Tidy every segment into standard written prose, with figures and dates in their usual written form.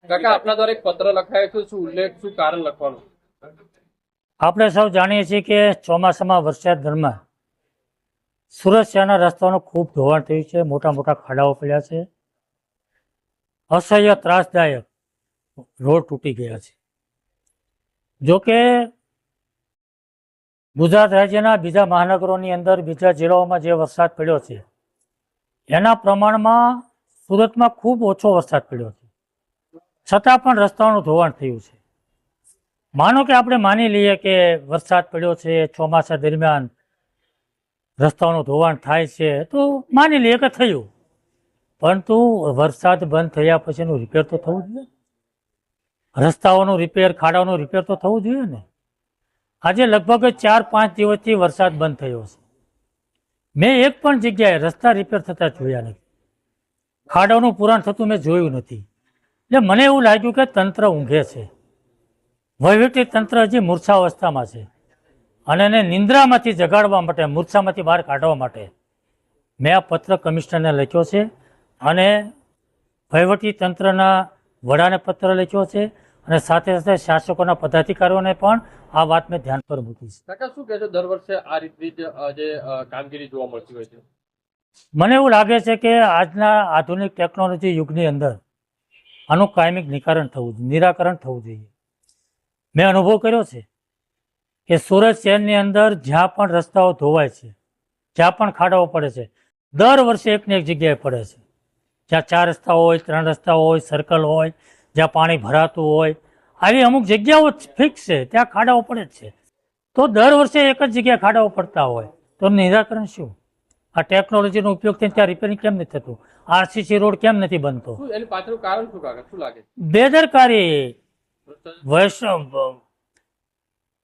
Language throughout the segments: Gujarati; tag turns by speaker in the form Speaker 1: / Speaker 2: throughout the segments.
Speaker 1: કાકા આપના દ્વારા એક પત્ર લખાયો છે, શું ઉલ્લેખ, શું કારણ લખવાનું?
Speaker 2: આપણે સૌ જાણીએ છીએ કે ચોમાસામાં વરસાદ દરમિયાન સુરત શહેરના રસ્તાઓનું ખૂબ ધોવાણ થયું છે. મોટા મોટા ખાડાઓ પડ્યા છે. અસહ્ય ત્રાસદાયક રોડ તૂટી ગયા છે. જોકે ગુજરાત રાજ્યના બીજા મહાનગરોની અંદર, બીજા જિલ્લાઓમાં જે વરસાદ પડ્યો છે એના પ્રમાણમાં સુરતમાં ખૂબ ઓછો વરસાદ પડ્યો છે. છતાં પણ રસ્તાઓનું ધોવાણ થયું છે. માનો કે આપણે માની લઈએ કે વરસાદ પડ્યો છે, ચોમાસા દરમિયાન રસ્તાઓનું ધોવાણ થાય છે, તો માની લઈએ કે થયું. પરંતુ વરસાદ બંધ થયા પછીનું રિપેર તો થવું જોઈએ. રસ્તાઓનું રિપેર, ખાડાઓનું રિપેર તો થવું જોઈએ ને. આજે લગભગ 4-5 દિવસથી વરસાદ બંધ થયો છે. મેં એક પણ જગ્યાએ રસ્તા રિપેર થતા જોયા નથી. ખાડાઓનું પુરાણ થતું મેં જોયું નથી. એટલે મને એવું લાગ્યું કે તંત્ર ઊંઘે છે. વહીવટી તંત્ર હજી મૂર્છાવસ્થામાં છે અને એને નિંદ્રામાંથી જગાડવા માટે, મૂર્છામાંથી બહાર કાઢવા માટે મેં આ પત્ર કમિશનરને લખ્યો છે અને વહીવટી તંત્રના વડાને પત્ર લખ્યો છે અને સાથે સાથે શાસકોના પદાધિકારીઓને પણ આ વાત મેં ધ્યાન પર મૂકી છે.
Speaker 1: કાકા શું કહેશો, દર વર્ષે આ રીતની જે કામગીરી જોવા મળતી હોય છે?
Speaker 2: મને એવું લાગે છે કે આજના આધુનિક ટેકનોલોજી યુગની અંદર આનું કાયમિક નિરાકરણ થવું જોઈએ. મેં અનુભવ કર્યો છે કે સુરત શહેરની અંદર જ્યાં પણ રસ્તાઓ ધોવાય છે, જ્યાં પણ ખાડાઓ પડે છે, દર વર્ષે એકને એક જગ્યાએ પડે છે. જ્યાં 4 રસ્તા હોય, 3 રસ્તા હોય, સર્કલ હોય, જ્યાં પાણી ભરાતું હોય, આવી અમુક જગ્યાઓ ફિક્સ છે, ત્યાં ખાડાઓ પડે જ છે. તો દર વર્ષે એક જ જગ્યાએ ખાડાઓ પડતા હોય તો નિરાકરણ શું? આ ટેકનોલોજીનો ઉપયોગ થઈને ત્યાં રિપેરિંગ કેમ નથી થતું? આરસીસી રોડ કેમ નથી બનતો?
Speaker 1: એની પાછળનું કારણ શું કાકા, શું લાગે?
Speaker 2: બેદરકારી.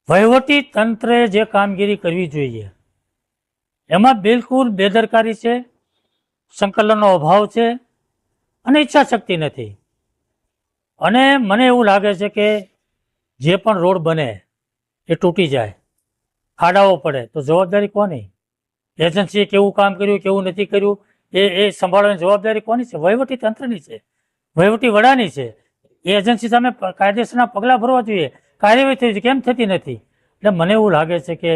Speaker 2: વહીવટી તંત્રે જે કામગીરી કરવી જોઈએ એમાં બિલકુલ બેદરકારી છે, સંકલનનો અભાવ છે અને ઈચ્છા શક્તિ નથી. અને મને એવું લાગે છે કે જે પણ રોડ બને એ તૂટી જાય, ખાડાઓ પડે તો જવાબદારી કોની? એજન્સીએ કેવું કામ કર્યું, કેવું નથી કર્યું, એ સંભાળવાની જવાબદારી કોની છે? વહીવટી તંત્રની છે, વહીવટી વડાની છે. એ એજન્સી સામે કાયદેસરના પગલાં ભરવા જોઈએ. કાર્યવાહી થઈ કેમ થતી નથી? એટલે મને એવું લાગે છે કે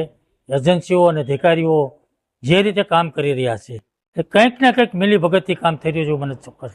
Speaker 2: એજન્સીઓ અને અધિકારીઓ જે રીતે કામ કરી રહ્યા છે એ કંઈક ને કંઈક મિલીભગતથી કામ થઈ રહ્યું છે, મને ચોક્કસ.